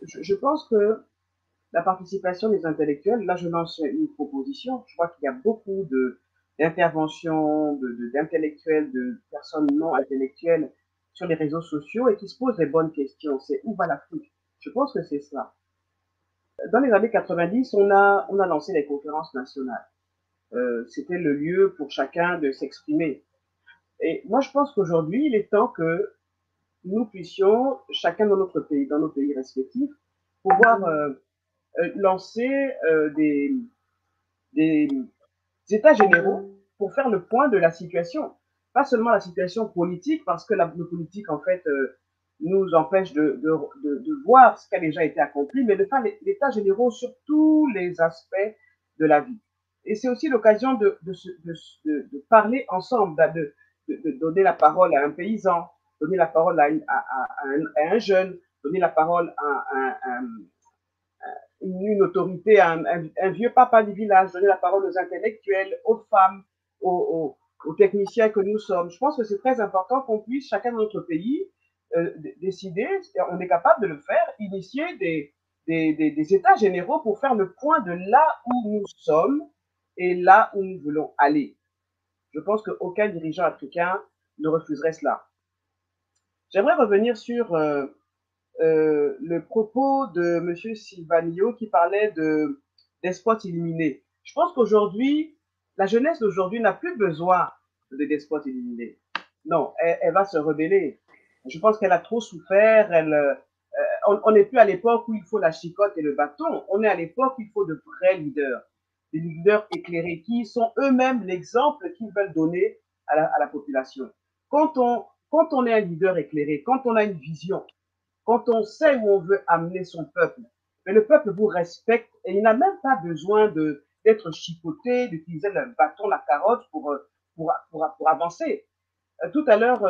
je pense que la participation des intellectuels, là je lance une proposition, je crois qu'il y a beaucoup d'interventions, d'intellectuels, de personnes non intellectuelles sur les réseaux sociaux et qui se posent les bonnes questions. C'est où va l'Afrique? Je pense que c'est ça. Dans les années 90, on a lancé les conférences nationales. C'était le lieu pour chacun de s'exprimer. Et moi, je pense qu'aujourd'hui, il est temps que nous puissions, chacun dans nos pays respectifs, pouvoir lancer des états généraux pour faire le point de la situation. Pas seulement la situation politique, parce que le politique, en fait, nous empêche de voir ce qui a déjà été accompli, mais de faire l'état généraux sur tous les aspects de la vie. Et c'est aussi l'occasion de parler ensemble, de donner la parole à un paysan, donner la parole à un jeune, donner la parole à une autorité, un vieux papa du village, donner la parole aux intellectuels, aux femmes, aux techniciens que nous sommes. Je pense que c'est très important qu'on puisse, chacun de notre pays, décider, on est capable de le faire, initier des états généraux pour faire le point de là où nous sommes et là où nous voulons aller. Je pense qu'aucun dirigeant africain ne refuserait cela. J'aimerais revenir sur le propos de M. Silvanio qui parlait despotes illuminés. Je pense qu'aujourd'hui, la jeunesse d'aujourd'hui n'a plus besoin de despotes illuminés. Non, elle va se rebeller. Je pense qu'elle a trop souffert. On n'est plus à l'époque où il faut la chicotte et le bâton. On est à l'époque où il faut de vrais leaders. Des leaders éclairés qui sont eux-mêmes l'exemple qu'ils veulent donner à la population. Quand on est un leader éclairé, quand on a une vision, quand on sait où on veut amener son peuple, mais le peuple vous respecte et il n'a même pas besoin d'être chipoté, d'utiliser le bâton, la carotte pour avancer. Tout à l'heure,